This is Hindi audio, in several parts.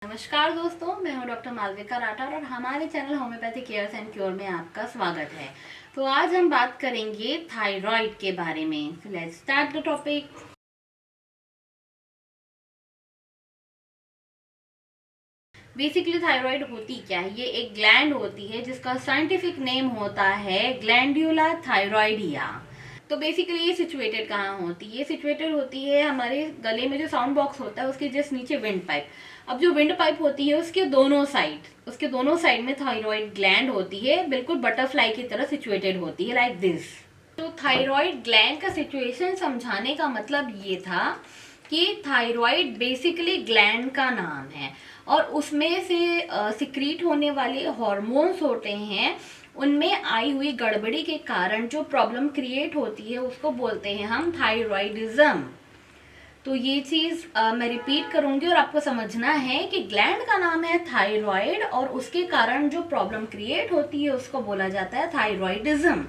नमस्कार दोस्तों, मैं हूं डॉक्टर मालविका राठौर और हमारे channel homeopathic cares and cure में आपका स्वागत है। तो आज हम बात करेंगे थायराइड के बारे में। Let's start the topic. Basically thyroid होती क्या है? ये एक ग्लैंड होती है जिसका साइंटिफिक नेम होता है ग्लैंड्यूला थायराइडिया। तो बेसिकली ये सिचुएटेड कहाँ होती है? ये सिचुएटेड होती है हमारे गले में जो साउंड बॉक्स होता है उसके जस्ट नीचे विंड पाइप। अब जो विंड पाइप होती है उसके दोनों साइड में थायराइड ग्लैंड होती है, बिल्कुल बटरफ्लाई की तरह सिचुएटेड होती है, लाइक दिस। तो थायराइड ग्लैंड का सिचुएशन समझाने का मतलब ये था कि थायराइड बेसिकली ग्लैंड का नाम है और उसमें से सिक्रीट होने वाले हार्मोन्स होते हैं, उनमें आई हुई गड़बड़ी के कारण जो प्रॉब्लम क्रिएट होती है उसको बोलते हैं हम थायराइडिज्म। तो ये चीज मैं रिपीट करूंगी और आपको समझना है कि ग्लैंड का नाम है थायराइड और उसके कारण जो प्रॉब्लम क्रिएट होती है उसको बोला जाता है थायराइडिज्म।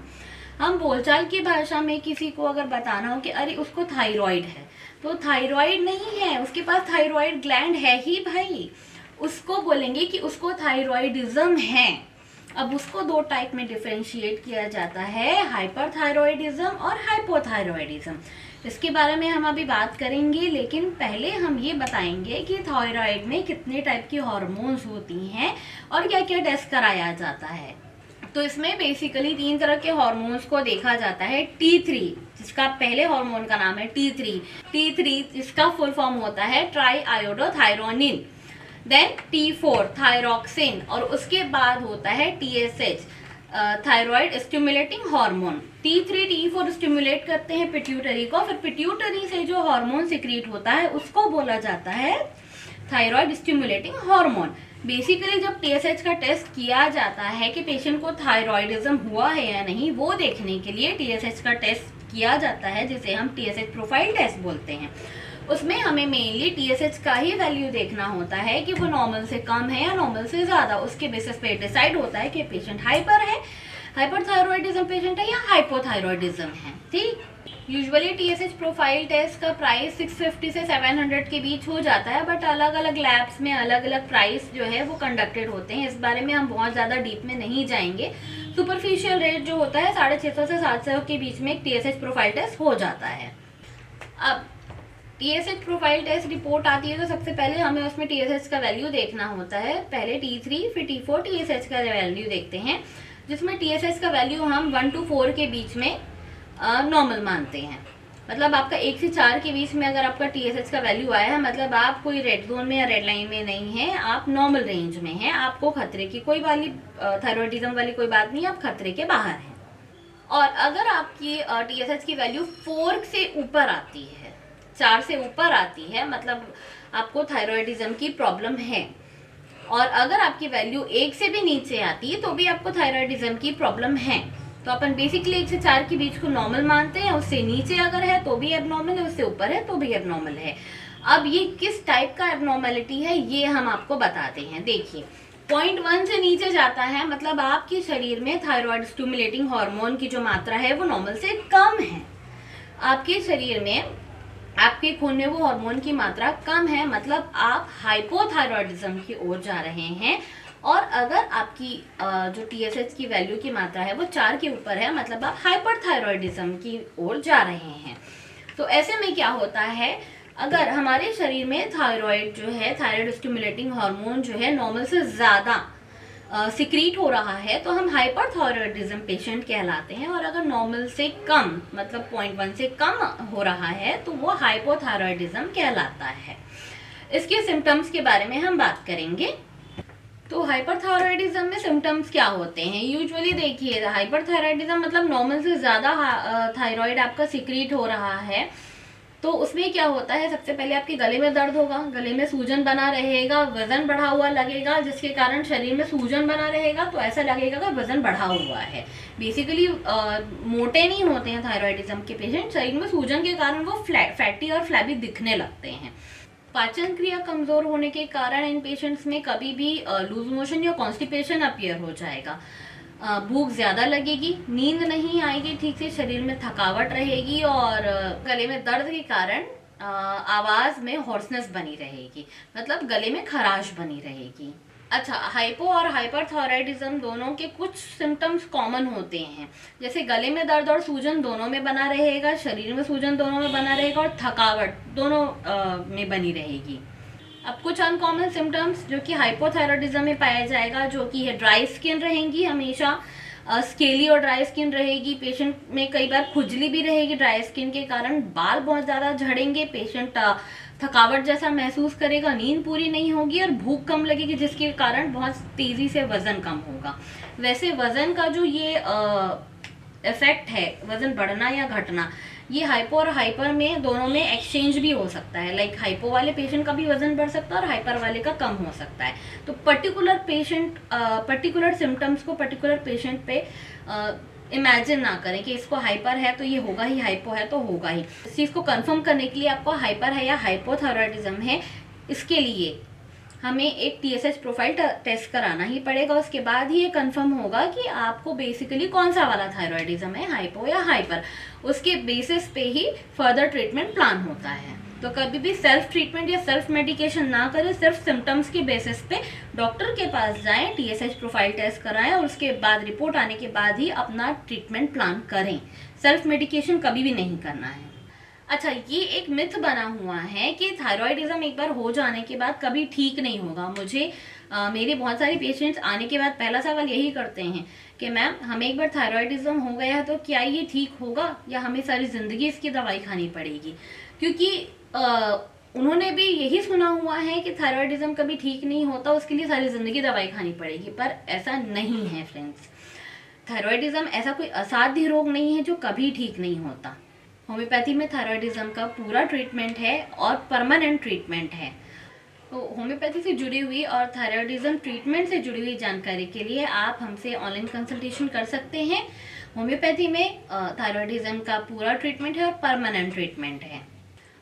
हम बोलचाल की भाषा में किसी को अगर बताना हो कि अरे उसको थायराइड है, तो थायराइड नहीं है, उसके पास थायराइड ग्लैंड है ही भाई, उसको बोलेंगे कि उसको थायराइडिज्म है। अब उसको दो टाइप में डिफरेंशिएट किया जाता है, हाइपरथायराइडिज्म और हाइपोथायराइडिज्म। इसके बारे में हम अभी बात करेंगे, लेकिन पहले हम ये बताएंगे कि थायराइड में कितने टाइप की हार्मोन्स होती हैं और क्या क्या टेस्ट कराया जाता है। तो इसमें बेसिकली तीन तरह के हार्मोन्स को देखा जाता है। T3, जिसका पहले हार्मोन का नाम है T3 जिसका फुल फॉर्म होता है try iodothyronine. Then T4 thyroxine और उसके बाद होता है TSH thyroid stimulating hormone. T3 T4 stimulate करते हैं पिट्यूटरी को, फिर पिट्यूटरी से जो हार्मोन सिक्रीट होता है उसको बोला जाता है थायराइड स्टिमुलेटिंग हार्मोन। बेसिकली जब TSH का टेस्ट किया जाता है कि पेशेंट को थायराइडिज्म हुआ है या नहीं, वो देखने के लिए TSH का टेस्ट किया जाता है, जिसे हम TSH प्रोफाइल टेस्ट बोलते हैं। उसमें हमें मेनली TSH का ही वैल्यू देखना होता है कि वो नॉर्मल से कम है या नॉर्मल से ज्यादा। उसके बेसिस पे डिसाइड होता है कि पेशेंट हाइपर है, हाइपरथायराइडिज्म पेशेंट है या हाइपोथायराइडिज्म है। ठीक, यूजुअली TSH प्रोफाइल टेस्ट का प्राइस 650 से 700 के बीच हो जाता है, बट अलग अलग लैब्स में अलग अलग प्राइस जो है वो कंडक्टेड होते हैं। इस बारे में हम बहुत ज़्यादा डीप में नहीं जाएंगे। सुपरफिशियल रेट जो होता है 650 से 700 के बीच में एक TSH प्रोफाइल टेस्ट हो जाता है। अब TSH प्रोफाइल टेस्ट रिपोर्ट आती है तो सबसे पहले हमें उसमें TSH का वैल्यू देखना होता है। पहले T3 फिर T4 TSH का वैल्यू देखते हैं, जिसमें TSH का वैल्यू हम 1 to 4 के बीच में नॉर्मल मानते हैं। मतलब आपका 1 से 4 के बीच में अगर आपका TSH का वैल्यू आया है, मतलब आप कोई रेड जोन में या रेड लाइन में नहीं है, आप नॉर्मल रेंज में हैं, आपको खतरे की कोई वाली थायराइडिज्म वाली कोई बात नहीं, आप खतरे के बाहर हैं। और अगर आपकी TSH की वैल्यू 4 से ऊपर आती है, 4 से ऊपर आती है, मतलब आपको थायराइडिज्म की प्रॉब्लम है। और अगर आपकी वैल्यू 1 से भी नीचे आती है तो भी आपको थायराइडिज्म की प्रॉब्लम है। तो अपन बेसिकली 1 से 4 के बीच को नॉर्मल मानते हैं। उससे नीचे अगर है तो भी एबनॉर्मल है, उससे ऊपर है तो भी एबनॉर्मल है। अब ये किस टाइप का एबनॉर्मेलिटी है ये हम आपको बताते हैं। देखिए, 0.1 से नीचे जाता है, मतलब आपके शरीर में थायराइड स्टिमुलेटिंग हार्मोन की जो मात्रा है वो नॉर्मल से कम है। आपके शरीर में, आपके खून में वो हार्मोन की मात्रा कम है, मतलब आप हाइपोथायराइडिज्म की ओर जा रहे हैं। और अगर आपकी जो TSH की वैल्यू की मात्रा है वो 4 के ऊपर है, मतलब आप हाइपरथायराइडिज्म की ओर जा रहे हैं। तो ऐसे में क्या होता है, अगर हमारे शरीर में थायराइड जो है, थायराइड स्टिमुलेटिंग हार्मोन जो है नॉर्मल से ज्यादा सिक्रीट हो रहा है तो हम हाइपरथायराइडिज्म पेशेंट कहलाते हैं। और अगर नॉर्मल से कम, मतलब 0.1 से कम हो रहा है तो वो हाइपोथायराइडिज्म कहलाता है। इसके सिम्टम्स के बारे में हम बात करेंगे। तो हाइपरथायराइडिज्म में सिम्टम्स क्या होते हैं? यूजुअली देखिए, हाइपरथायराइडिज्म मतलब नॉर्मल से ज्यादा थायराइड आपका सिक्रीट हो रहा है। तो उसमें क्या होता है, सबसे पहले आपके गले में दर्द होगा, गले में सूजन बना रहेगा, वजन बढ़ा हुआ लगेगा, जिसके कारण शरीर में सूजन बना रहेगा तो ऐसा लगेगा कि वजन बढ़ा हुआ है। बेसिकली मोटे नहीं होते हैं थायराइडिज्म के पेशेंट, शरीर में सूजन के कारण वो फैटी और फ्लैबी दिखने लगते हैं। पाचन क्रिया कमजोर होने के कारण इन पेशेंट्स में कभी भी लूज मोशन या कॉन्स्टिपेशन अपीयर हो जाएगा। भूख ज्यादा लगेगी, नींद नहीं आएगी ठीक से, शरीर में थकावट रहेगी और गले में दर्द के कारण आवाज़ में हॉर्सनेस बनी रहेगी, मतलब गले में खराश बनी रहेगी। अच्छा, हाइपो और हाइपरथायरॉयडिज्म दोनों के कुछ सिम्टम्स कॉमन होते हैं, जैसे गले में दर्द और सूजन दोनों में बना रहेगा, शरीर में सूजन दोनों में बना रहेगा और थकावट दोनों में बनी रहेगी। अब कुछ अनकॉमन सिम्टम्स जो कि हाइपोथायरॉयडिज्म में पाया जाएगा, जो कि है ड्राई स्किन रहेंगी, हमेशा स्केली और ड्राई स्किन रहेगी, पेशेंट में कई बार खुजली भी रहेगी ड्राई स्किन के कारण, बाल बहुत ज़्यादा झड़ेंगे, पेशेंट थकावट जैसा महसूस करेगा, नींद पूरी नहीं होगी और भूख कम लगेगी, जिसके कारण बहुत तेज़ी से वज़न कम होगा। वैसे वज़न का जो ये इफेक्ट है, वज़न बढ़ना या घटना, ये हाइपो और हाइपर में दोनों में एक्सचेंज भी हो सकता है। लाइक हाइपो वाले पेशेंट का भी वज़न बढ़ सकता है और हाइपर वाले का कम हो सकता है। तो पर्टिकुलर सिम्टम्स को पर्टिकुलर पेशेंट पे इमेजिन ना करें कि इसको हाइपर है तो ये होगा ही, हाइपो है तो होगा ही। इस चीज़ को कंफर्म करने के लिए आपको हाइपर है या हाइपोथायरॉयडिज्म है, इसके लिए हमें एक TSH प्रोफाइल टेस्ट कराना ही पड़ेगा। उसके बाद ही ये कंफर्म होगा कि आपको बेसिकली कौन सा वाला थायरॉयडिज्म है, हाइपो या हाइपर। उसके बेसिस पे ही फर्दर ट्रीटमेंट प्लान होता है। तो कभी भी सेल्फ ट्रीटमेंट या सेल्फ मेडिकेशन ना करें, सिर्फ सिम्टम्स के बेसिस पे डॉक्टर के पास जाएं, TSH प्रोफाइल टेस्ट कराएं और उसके बाद रिपोर्ट आने के बाद ही अपना ट्रीटमेंट प्लान करें। सेल्फ मेडिकेशन कभी भी नहीं करना है। अच्छा, ये एक मिथ बना हुआ है कि थायरॉयडिज्म एक बार हो जाने के बाद कभी ठीक नहीं होगा। मेरे बहुत सारे पेशेंट्स आने के बाद पहला सवाल यही करते हैं कि मैम हमें एक बार थायरॉयडिज्म हो गया है तो क्या ये ठीक होगा या हमें सारी ज़िंदगी इसकी दवाई खानी पड़ेगी। क्योंकि उन्होंने भी यही सुना हुआ है कि थायरॉयडिज्म कभी ठीक नहीं होता, उसके लिए सारी ज़िंदगी दवाई खानी पड़ेगी, पर ऐसा नहीं है फ्रेंड्स। थायरॉयडिज्म ऐसा कोई असाध्य रोग नहीं है जो कभी ठीक नहीं होता। होम्योपैथी में थायरॉयडिज्म का पूरा ट्रीटमेंट है और परमानेंट ट्रीटमेंट है। तो होम्योपैथी से जुड़ी हुई और थायरॉयडिज्म ट्रीटमेंट से जुड़ी हुई जानकारी के लिए आप हमसे ऑनलाइन कंसल्टेशन कर सकते हैं। होम्योपैथी में थायरॉयडिज्म का पूरा ट्रीटमेंट है और परमानेंट ट्रीटमेंट है।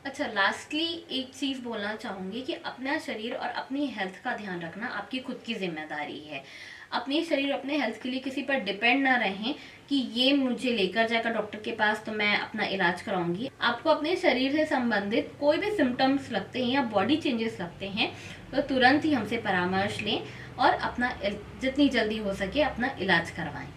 अच्छा, लास्टली एक चीज़ बोलना चाहूँगी कि अपना शरीर और अपनी हेल्थ का ध्यान रखना आपकी खुद की जिम्मेदारी है। अपने शरीर, अपने हेल्थ के लिए किसी पर डिपेंड ना रहें कि ये मुझे लेकर जाएगा डॉक्टर के पास तो मैं अपना इलाज कराऊंगी। आपको अपने शरीर से संबंधित कोई भी सिम्टम्स लगते हैं या बॉडी चेंजेस लगते हैं तो तुरंत ही हमसे परामर्श लें और अपना जितनी जल्दी हो सके अपना इलाज करवाएं।